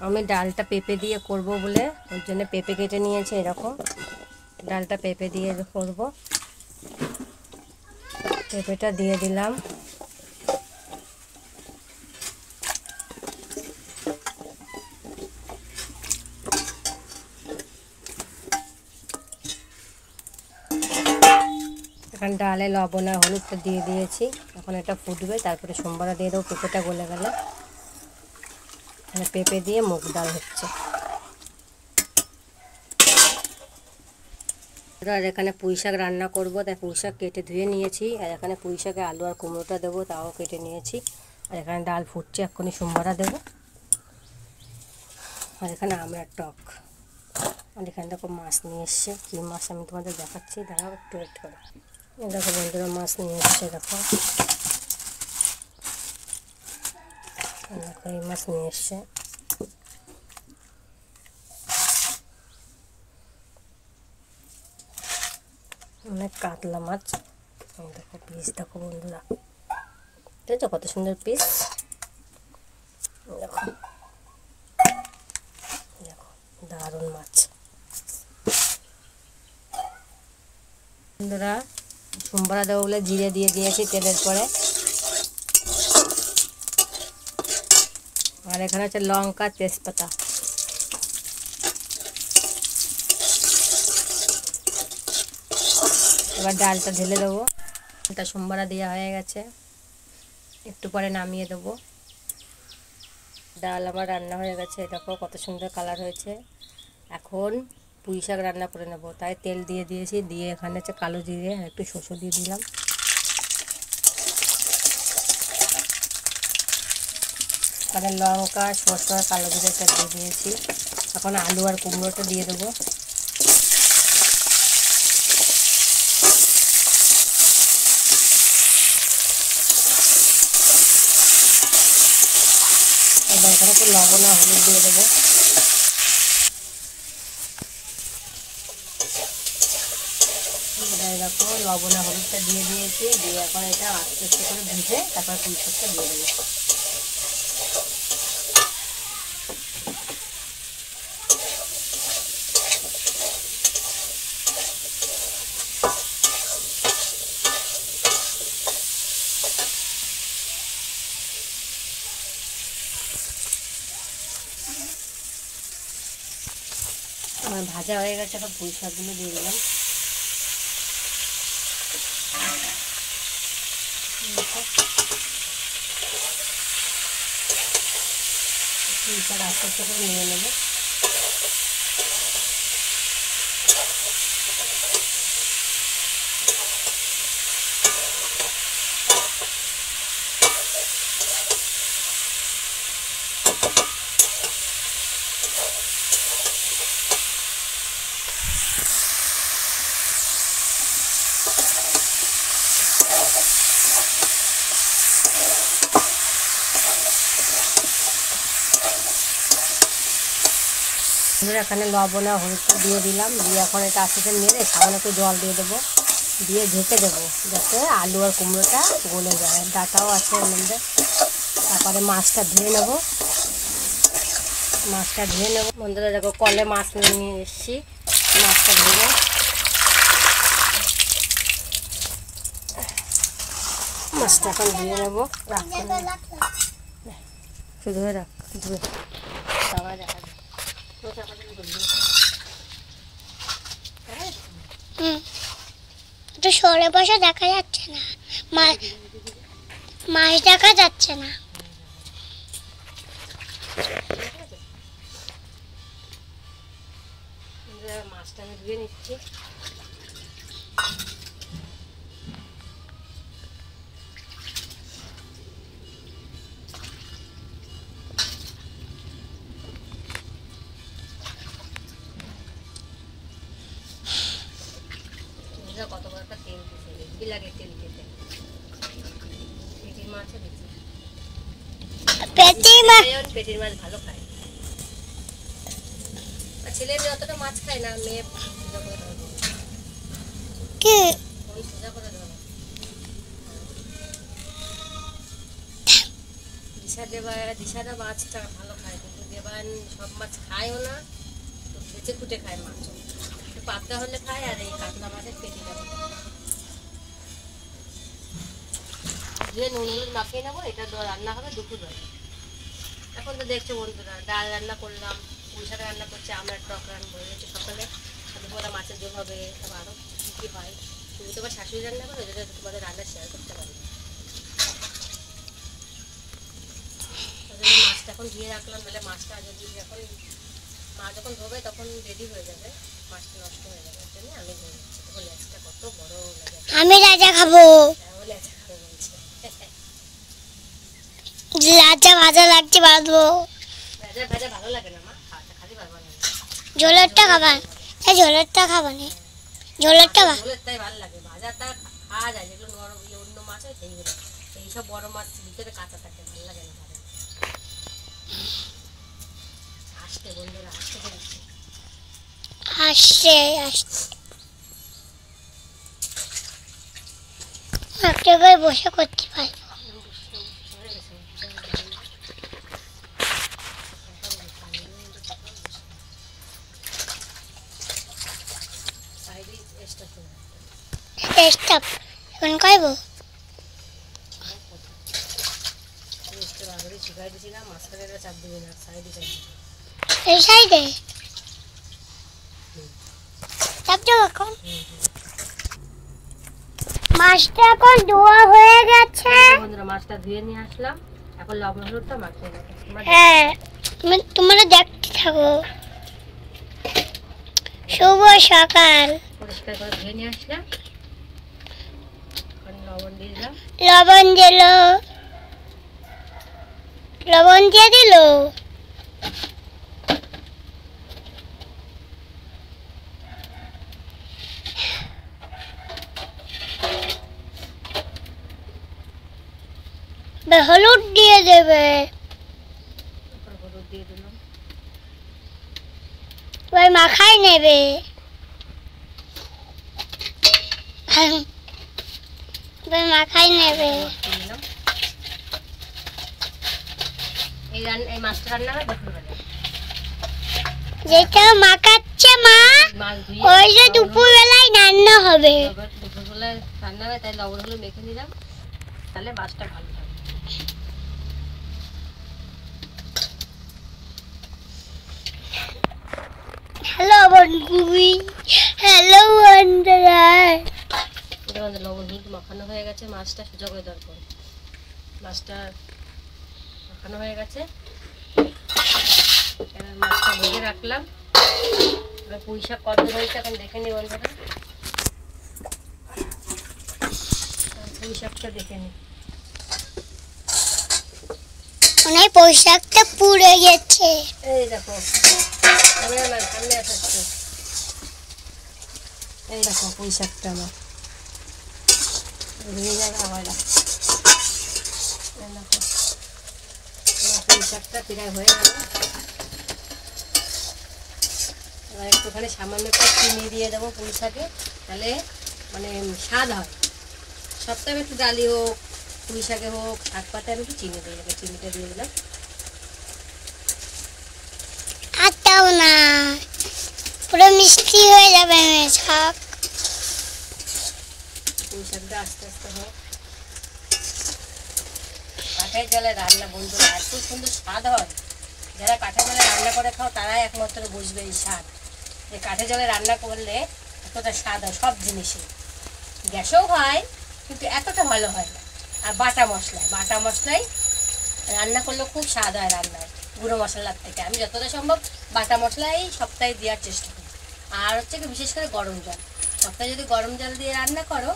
আমি ডালটা পেঁপে দিয়ে করব বলে ওর জন্য পেঁপে কেটে নিয়েছি। এরকম ডালটা পেঁপে দিয়ে করব। পেঁপেটা দিয়ে দিলাম। এখন ডালে লবণ আর হলুদটা দিয়ে দিয়েছি। এখন এটা ফুটবে, তারপরে সোমবারা দিয়ে দেবো। পেঁপেটা গলে গেলে পেঁপে দিয়ে মুগ ডাল হচ্ছে। আর এখানে পুঁই শাক রান্না করব, তাই পুঁই শাক কেটে ধুয়ে নিয়েছি। আর এখানে পুঁই শাকে আলু আর কুমড়োটা দেবো, তাও কেটে নিয়েছি। আর এখানে ডাল ফুটছে, এক্ষুনি সোমবারা দেবো। আর এখানে আমরা টক। আর এখানে দেখো মাছ নিয়ে এসছে। কী মাছ আমি তোমাদের দেখাচ্ছি, দাঁড়াও একটু ওয়েট করো। দেখো বন্ধুরা মাছ নিয়ে এসছে। দেখো এই মাছ নিয়ে এসছে। অনেক কাতলা মাছ। দেখো পিস, দেখো বন্ধুরা, ঠিক আছে কত সুন্দর পিস। দেখো দেখো দারুণ মাছ। বন্ধুরা সোমবারা দেবো বলে জিরে দিয়ে দিয়েছি তেলের পরে। আর এখানে হচ্ছে লঙ্কা, তেজপাতা। এবার ডালটা ঢেলে দেবো। এটা সোমবারা দেওয়া হয়ে গেছে, একটু পরে নামিয়ে দেবো। ডাল আমার রান্না হয়ে গেছে, দেখো কত সুন্দর কালার হয়েছে। এখন পুঁই শাক রান্না করে নেব, তাই তেল দিয়ে দিয়েছি। দিয়ে এখানে হচ্ছে কালো জিরে আর একটু শসা দিয়ে দিলাম। এখানে লঙ্কা, শসা, কালো জিরেটা দিয়ে দিয়েছি। এখন আলু আর কুমড়োটা দিয়ে দেবো। এবার এখানে একটু লবণ আর হলুদ দিয়ে দেবো। দেখো লবণ আর হলুদটা দিয়ে দিয়েছি। দিয়ে এখন এটা আস্তে আস্তে করে ভেজে তারপর পুঁই শাকটা দিয়ে দেবো। আমার ভাজা হয়ে গেছে, এখন পুঁই শাকগুলো দিয়ে দিলাম। পুঁই শাক আস্তে আস্তে করে নিয়ে নেবো। এখানে লবণ আর হলুদটা দিয়ে দিলাম। দিয়ে এখন এটা আস্তে আস্তে নেড়ে সামান্য একটু জল দিয়ে দেবো। দিয়ে ঢেকে দেবো যাতে আলু আর কুমড়োটা গলে যায়। ডাটাও আছে এর মধ্যে। তারপরে মাছটা ধুয়ে নেবো। বন্ধুরা দেখো কলে মাছ নিয়ে এসেছি। মাছটা ধুয়ে মাছটা এখন ধুয়ে নেবো। শুধু রাখ ধুয়ে সবাই দেখা যায়। একটু সরে বসে দেখা যাচ্ছে না, মাছ দেখা যাচ্ছে না। মাছটা আমি ধুয়ে নিচ্ছি। কত বড় একটা তেল দিচ্ছে, কি লাগে তেল খেতে। পেটির মাছ বেশি, পেটির মাছ ভালো খায়। আর ছেলে মেয়ে অতটা মাছ খায় না, মেয়ে সোজা করে ধরো। দিশাটা মাছটা ভালো খায়, কিন্তু এবার সব মাছ খায়ও না, তো বেঁচে খুঁটে খায় মাছ, একটু পাতলা হলে খায়। আর এই কাতলা মাছের পেটিটা ধুয়ে নুন হলুদ মাখিয়ে নেবো। এটা রান্না হবে দুপুরবেলা। এখন তো দেখছো বন্ধুরা, ডাল রান্না করলাম, পুঁই শাক রান্না করছে, আমরা টক রান্না হয়ে গেছে সকালে, দুপুরবেলা মাছের ঝোল হবে, তারপর আরও কী কী হয়। তুমি তোমার শাশুড়ি রান্না করো, যেটা তোমাদের রান্না শেয়ার করতে পারি। মাছটা এখন ধুয়ে রাখলাম, তাহলে মাছটা যদি যখন মা যখন ধোবে তখন রেডি হয়ে যাবে, মাছটা নষ্ট হয়ে যাবে। ওর জন্য আমি ধরে নিচ্ছি। তখন লেজটা কত বড় লেগে, আমি রাজা খাবো। লেজা খাবে বলছে। রাজা ভাজা লাগছে, বাঁধবো। ভাজা ভাজা ভালো লাগে না মা, খালি ভালো লাগে। ঝোলেরটা খাবা? ঝোলেরটা খাবা না? ঝোলেরটা ঝোলেরটাই ভালো লাগে, ভাজাটা খাওয়া যায়। যেগুলো নরম অন্য মাছ হয় সেইগুলো, এইসব বড় মাছ ভিতরে কাঁচা থাকে, ভালো লাগে না ভাজা। আসতে বন্ধুরা আসতে পেরেছে, আসছে আসছে। একটা জায়গায় বসে করতে পারবো। স্টপ এখন খাইবো। এই সাইডে চাপ যাও এখন। মাছটা এখন ধোয়া হয়ে গেছে। বন্ধুরা মাছটা ধুয়ে নিয়ে আসলাম, এখন লবণ হলুদটা মাখিয়ে নেবো। হ্যাঁ, তোমরা দেখতে থাকো। শুভ সকাল। পরিষ্কার করে ধুয়ে নিয়ে আসলাম, এখন লবণ দিয়ে দিলাম। লবণ দিল, লবণ দিয়ে দিল। হলুদ দিয়ে দেবে। হলুদ দিয়ে দিলাম, এবার মাখাই নেবে। এবার মাখাই নেবে। এই মাছটা রান্না হয় দুপুরবেলা। যেটা মাখাচ্ছে মা, মাছ ধুয়ে ওই যে দুপুরবেলায় রান্না হবে। দুপুরবেলায় রান্না হবে, তাই লবণ হলুদ মেখে নিলাম, তাহলে মাছটা ভালো হবে। হ্যালো বন্ধুই, হ্যালো বন্ধুরা। লবণ হলুদ মাখানো হয়ে গেছে, মাছটা সোজা করে দরকার। মাছটা মাখানো হয়ে গেছে, মাছটা ভেজে রাখলাম। এবার পুঁই শাক কত হয়েছে এখন দেখে নিই বন্ধুরা। পুঁই শাকটা দেখে নিই, মানে পোশাকটা পুড়ে গেছে। এই দেখো সামনে আসছে, এই দেখো পুঁই শাকটা আমার ভেঙে যাবে আবার। দেখো পুঁই শাকটা প্রায় হয়ে গেল। এবার একটুখানি সামান্য একটু চিনি দিয়ে দেবো পুঁই শাকে, তাহলে মানে স্বাদ হয়। সপ্তাহে একটু ডালি হোক, পুঁই শাকে হোক, শাক পাতায় আমি একটু চিনি দিয়ে দেবো। চিনিটা দিয়ে দিলাম। আর দাও না, পুরো মিষ্টি হয়ে যাবে শাক। পুঁই শাকটা আস্তে আস্তে হোক। কাঠের জলে রান্না বন্ধুরা এত সুন্দর স্বাদ হয়। যারা কাঠের জলে রান্না করে খাও তারাই একমাত্র বুঝবে এই স্বাদ, যে কাঠের জলে রান্না করলে এতটা স্বাদ হয় সব জিনিসে। গ্যাসেও হয় কিন্তু এতটা ভালো হয় না। আর বাটা মশলায় রান্না করলে খুব স্বাদ হয় রান্নায়, গুঁড়ো মশলার থেকে। আমি যতটা সম্ভব বাটা মশলাই সপ্তাহে দেওয়ার চেষ্টা করি। আর হচ্ছে কি বিশেষ করে গরম জল, সপ্তাহে যদি গরম জল দিয়ে রান্না করো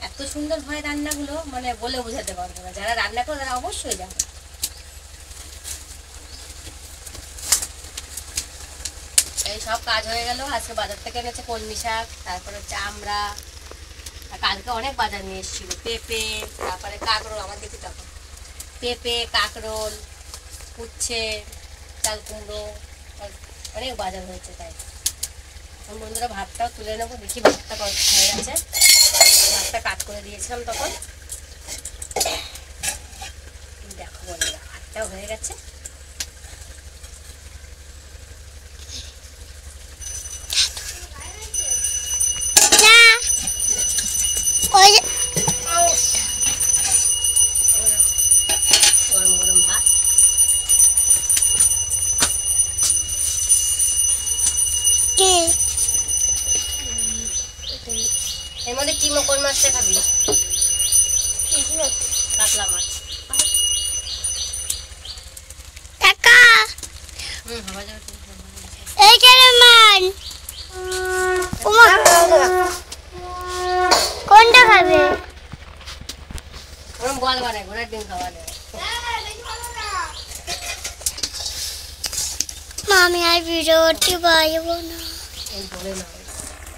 এত সুন্দর হয় রান্নাগুলো, মানে বলে বোঝাতে পারবো না। যারা রান্না করো তারা অবশ্যই জানে। এই সব কাজ হয়ে গেল। আজকে বাজার থেকে এনেছে কলমি শাক, তারপরে হচ্ছে আমড়া, আর কালকে অনেক বাজার নিয়ে এসেছিল। পেঁপে, তারপরে কাঁকরোল, আমার দেখি তখন পেঁপে, কাঁকরোল, উচ্ছে, চাল কুমড়ো, অনেক বাজার হয়েছে। তাই এখন বন্ধুরা ভাতটাও তুলে নেবো। দেখি ভাতটা হয়ে গেছে, ভাতটা কাট করে দিয়েছিলাম তখন। দেখো বন্ধুরা ভাতটাও হয়ে গেছে। কাতলা মাছ। টাকা হাওয়া যাবে। এইখানে মান কোনটা খাবে? ওরম বল বানাই ঘোড়ার ডিম খাওয়া নেই। আমি আর ভিডিওটি পারবো না। এই বলে না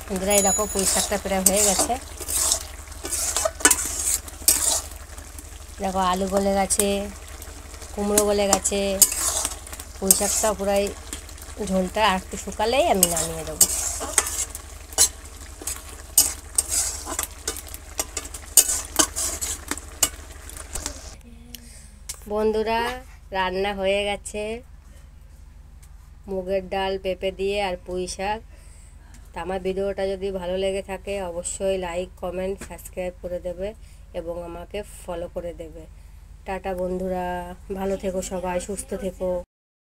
বন্ধুরা, এই দেখো পুঁই শাকটা প্রায় হয়ে গেছে। দেখো আলু গলে গেছে, কুমড়ো গলে গেছে, পুঁই শাকটা পুরাই ঝোলটা আর একটু শুকালেই আমি নামিয়ে দেবো। বন্ধুরা রান্না হয়ে গেছে, মুগের ডাল পেঁপে দিয়ে আর পুঁই শাক। তা আমার ভিডিওটা যদি ভালো লেগে থাকে অবশ্যই লাইক কমেন্ট সাবস্ক্রাইব করে দেবে এবং আমাকে ফলো করে দেবে। টাটা বন্ধুরা, ভালো থেকো সবাই, সুস্থ থেকো।